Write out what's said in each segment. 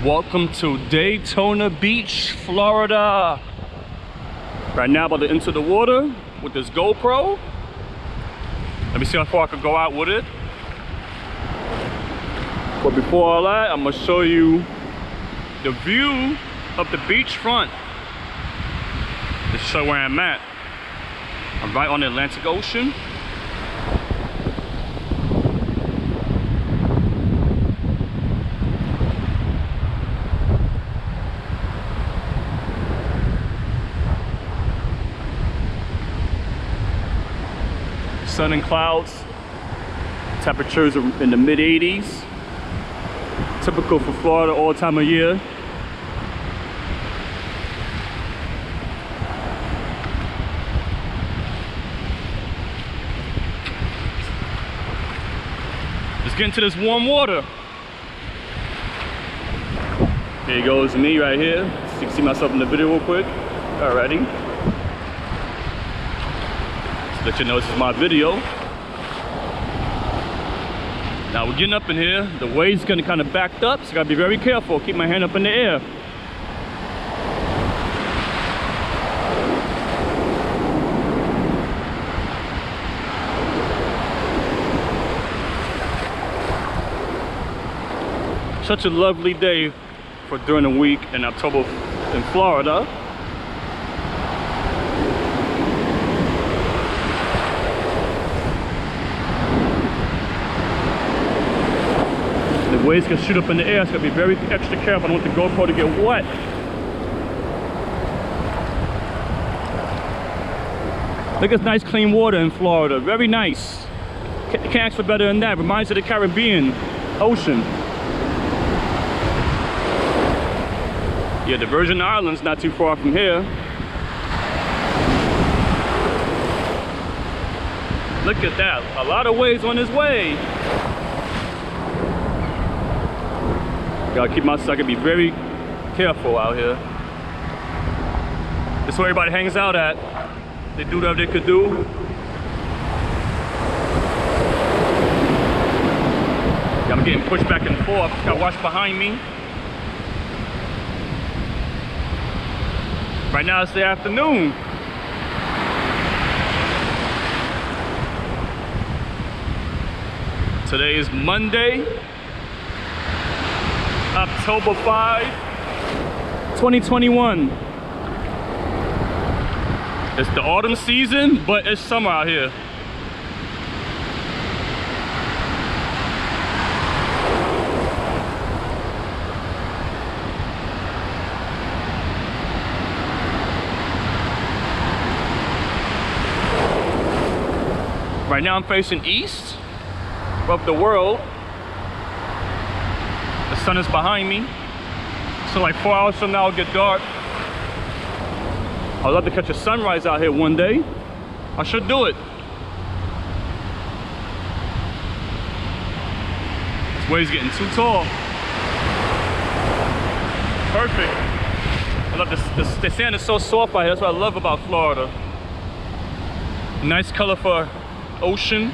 Welcome to Daytona Beach, Florida. Right now, about to enter the water with this GoPro. Let me see how far I can go out with it. But before all that, I'm gonna show you the view of the beach front. To show where I'm at. I'm right on the Atlantic Ocean. Sun and clouds. Temperatures are in the mid 80s. Typical for Florida all time of year. Let's get into this warm water. Here goes me right here. So you can see myself in the video real quick. Alrighty. Let you know this is my video. Now we're getting up in here. The wave's gonna kind of backed up, so I gotta be very careful. Keep my hand up in the air. Such a lovely day for during the week in October in Florida. The waves can shoot up in the air, so I gotta be very extra careful. I don't want the GoPro to get wet. Look at this nice clean water in Florida, very nice. Can't ask for better than that. Reminds me of the Caribbean Ocean. Yeah, the Virgin Islands not too far from here. Look at that, a lot of waves on this way. Gotta keep myself, I gotta be very careful out here. This is where everybody hangs out at. They do whatever they could do. I'm getting pushed back and forth. Gotta watch behind me. Right now it's the afternoon. Today is Monday, October 5, 2021. It's the autumn season, but it's summer out here. Right now I'm facing east of the world. The sun is behind me. So like 4 hours from now it'll get dark. I'd love to catch a sunrise out here one day. I should do it. This wave's getting too tall. Perfect. I love this. The sand is so soft out here. That's what I love about Florida. Nice color for ocean.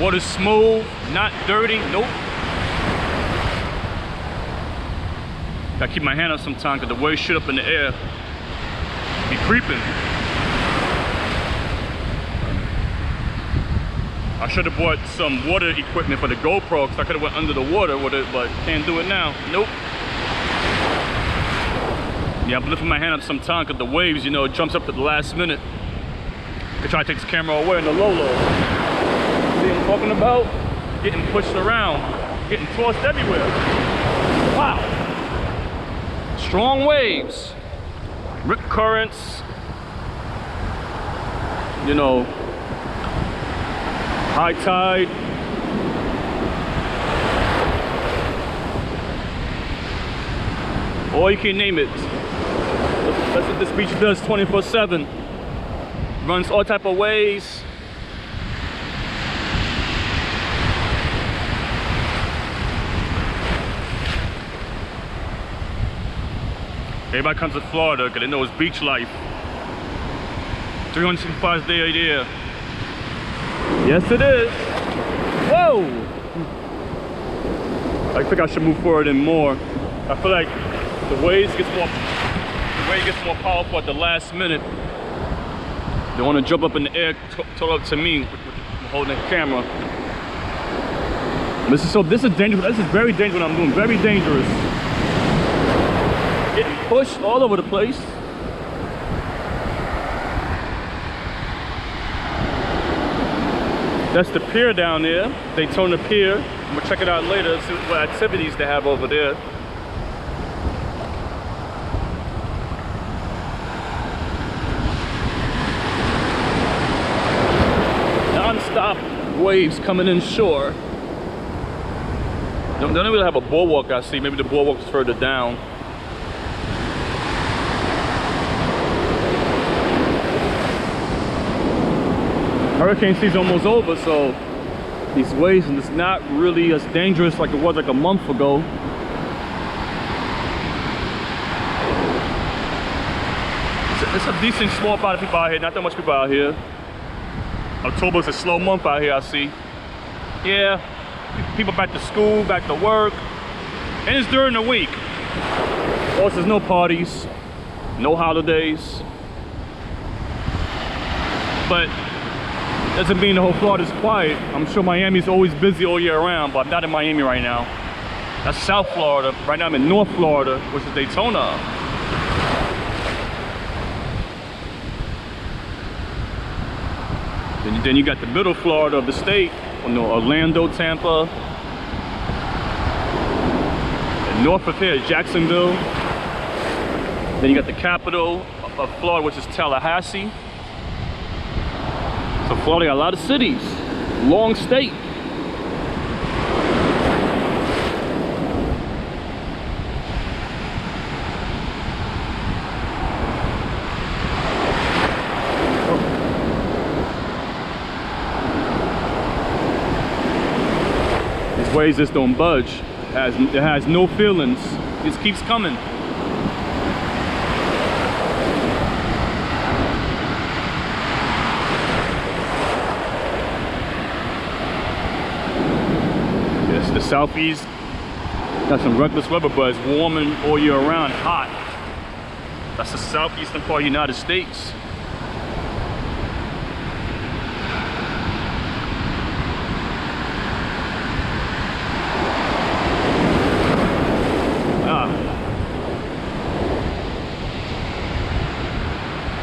Water's smooth, not dirty. Nope. Gotta keep my hand up sometimes because the waves shoot up in the air. Be creeping. I should have bought some water equipment for the GoPro because I could have went under the water with it, but can't do it now. Nope. Yeah, I'm lifting my hand up sometimes because the waves, you know, it jumps up at the last minute. I could try to take this camera away in the low-low. See what I'm talking about? Getting pushed around, getting tossed everywhere. Wow. Strong waves, rip currents, you know, high tide. Or you can name it. That's what this beach does 24/7. Runs all type of ways. Everybody comes to Florida because they know it's beach life. 365 days a year. Yes, it is. Whoa! I think I should move forward and more. I feel like the wave gets more powerful at the last minute. They want to jump up in the air, total up to me with holding the camera. This is dangerous. This is very dangerous what I'm doing. Very dangerous. Getting pushed all over the place. That's the pier down there, Daytona Pier. We'll check it out later, see what activities they have over there. Non-stop waves coming in shore. They don't really have a boardwalk, I see. Maybe the boardwalk is further down. Hurricane season's almost over, so these waves, and it's not really as dangerous like it was like a month ago. It's a decent small amount of people out here, not that much people out here. October's a slow month out here, I see. Yeah, people back to school, back to work, and it's during the week. Of course, there's no parties, no holidays, but doesn't mean the whole Florida's quiet. I'm sure Miami's always busy all year round, but I'm not in Miami right now. That's South Florida. Right now I'm in North Florida, which is Daytona. Then you got the middle Florida of the state, Orlando, Tampa. And north of here is Jacksonville. Then you got the capital of Florida, which is Tallahassee. So Florida got a lot of cities, long state. These waves just don't budge. It has no feelings. It just keeps coming. The southeast got some reckless weather, but it's warm and all year round, hot. That's the southeastern part of the United States.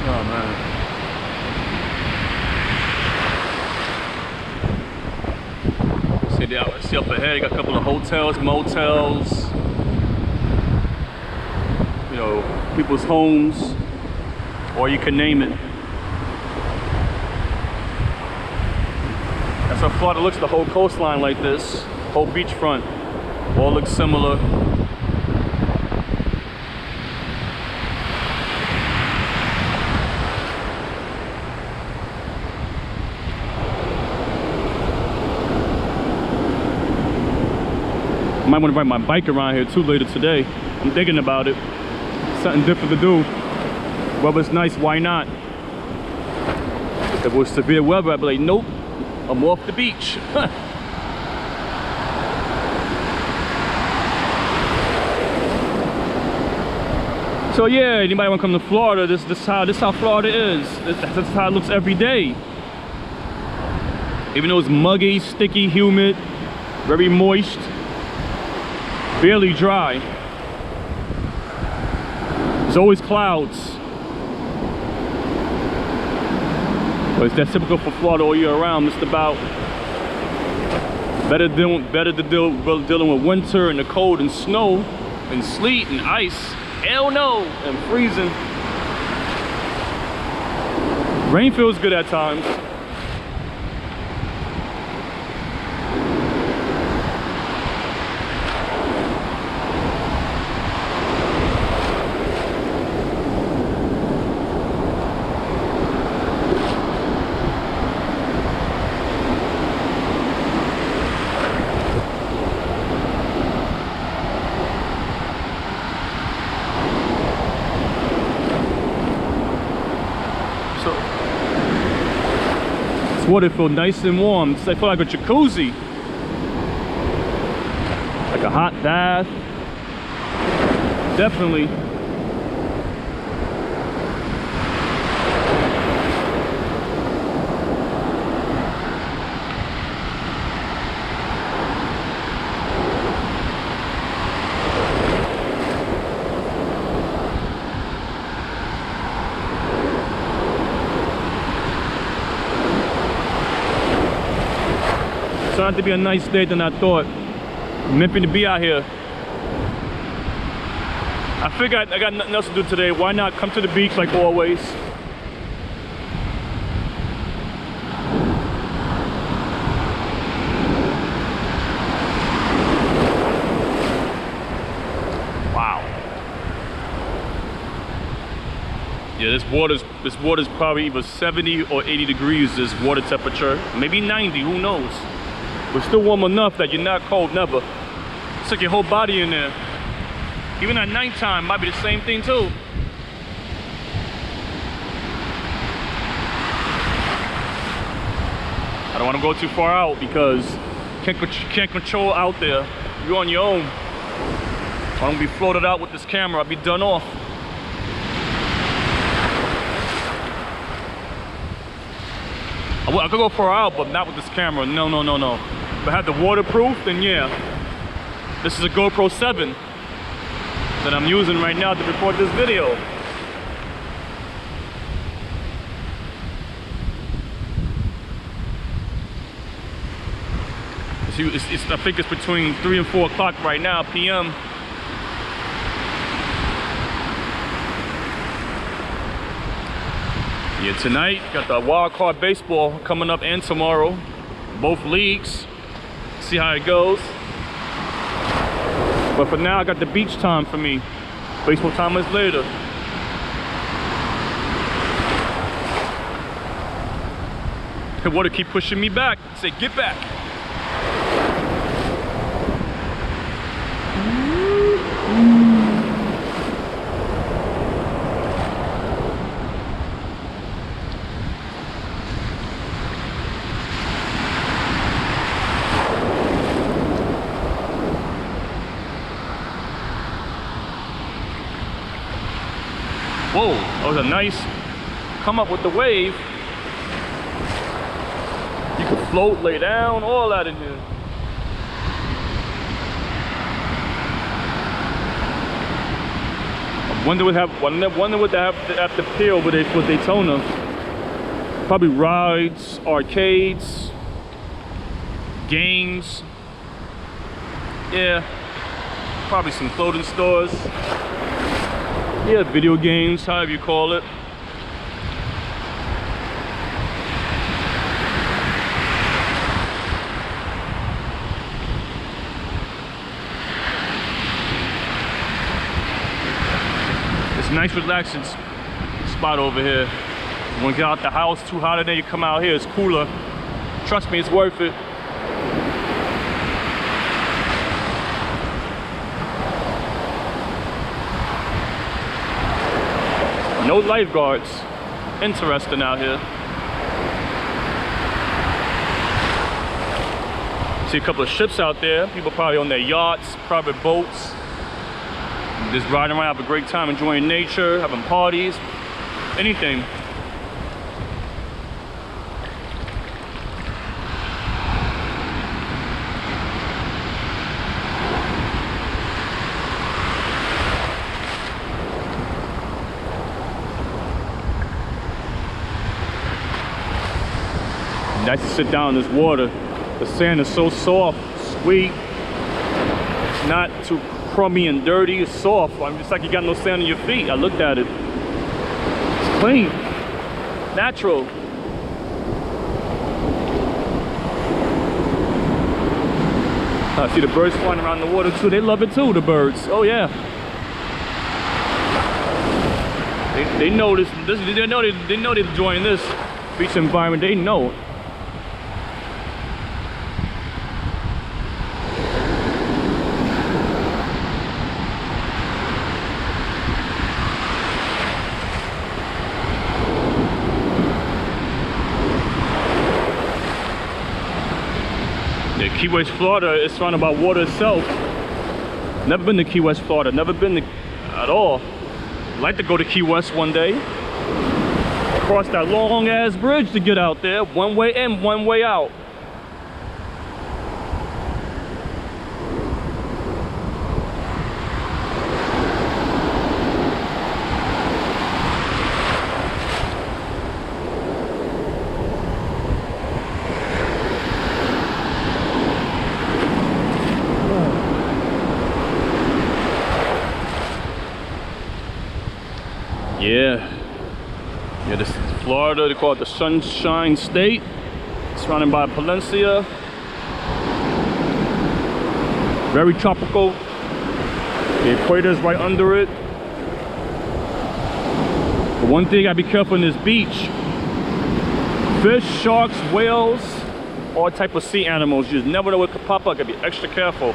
Oh man. See up ahead, you got a couple of hotels, motels, you know, people's homes, or you can name it. That's how Florida looks, the whole coastline like this, whole beachfront, all looks similar. I might want to ride my bike around here too later today. I'm thinking about it. Something different to do. Weather's nice, why not? If it was severe weather, I'd be like, nope, I'm off the beach. So yeah, anybody want to come to Florida? This is how Florida is. This is how it looks every day. Even though it's muggy, sticky, humid, very moist. Barely dry. There's always clouds. But that's typical for Florida all year round. Just about better dealing with winter and the cold and snow and sleet and ice. Hell no, and freezing. Rain feels good at times. Water feels nice and warm. It's like, feel like a jacuzzi, like a hot bath. definitely. Turned out to be a nice day than I thought. I'm happy to be out here. I figured I got nothing else to do today. Why not come to the beach like always? Wow. Yeah, this water's probably either 70 or 80 degrees, this water temperature. Maybe 90, who knows? But still warm enough that you're not cold, never. It's like your whole body in there. Even at nighttime, might be the same thing too. I don't want to go too far out because you can't control out there. You're on your own. I don't be floated out with this camera. I'll be done off. I could go far out, but not with this camera. No, no, no, no. If I had the waterproof, then yeah. This is a GoPro 7 that I'm using right now to record this video. I think it's between 3 and 4 o'clock right now, p.m. Yeah, tonight, got the wild card baseball coming up and tomorrow. Both leagues. See how it goes. But for now, I got the beach time for me. Baseball time is later. The water keep pushing me back. Say, get back. Whoa, that was a nice come up with the wave. You can float, lay down, all that in here. I wonder what they have at the pier over there for Daytona. Probably rides, arcades, games. Yeah, probably some clothing stores. Yeah, video games, however you call it. It's a nice relaxing spot over here. When you get out the house, too hot in there, you come out here, it's cooler. Trust me, it's worth it. No lifeguards. Interesting out here. See a couple of ships out there. People probably on their yachts, private boats. Just riding around, have a great time, enjoying nature, having parties, anything. Nice to sit down in this water. The sand is so soft, sweet. It's not too crummy and dirty, it's soft. I mean, it's like you got no sand on your feet. I looked at it. It's clean, natural. I see the birds flying around the water too. They love it too, the birds. Oh yeah. They know this. They know they're enjoying this beach environment. They know. Key West, Florida is surrounded by water itself. Never been to Key West, Florida. Never been to, at all. I'd like to go to Key West one day. Cross that long ass bridge to get out there. One way in, one way out. Yeah, this is Florida. They call it the Sunshine State. Surrounded by Palencia. Very tropical. The equator is right under it. But one thing, you gotta be careful in this beach. Fish, sharks, whales, all type of sea animals. You just never know what could pop up. Gotta be extra careful.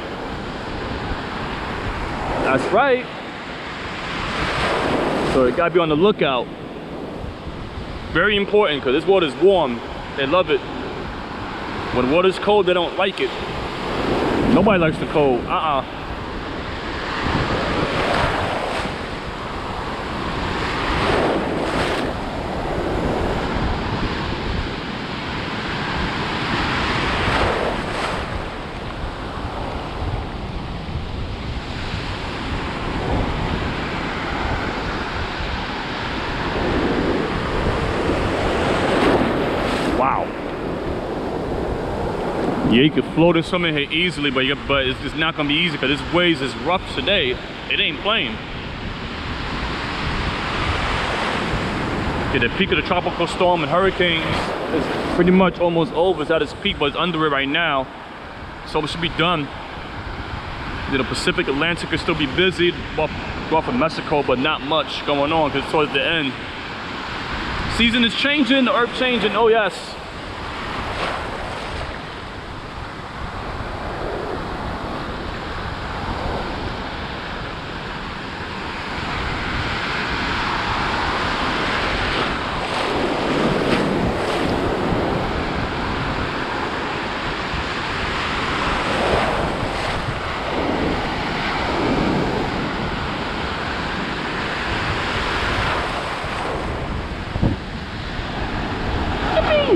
That's right. So you gotta be on the lookout. Very important, because this water is warm. They love it. When water's cold, they don't like it. Nobody likes the cold. Wow. Yeah, you can float in something here easily, but it's just not gonna be easy because this waves is rough today. It ain't plain. Yeah, the peak of the tropical storm and hurricanes is pretty much almost over. It's at its peak, but it's under it right now. So it should be done. The Pacific Atlantic could still be busy, Gulf of Mexico, but not much going on because it's towards the end. Season is changing, the earth changing, oh yes.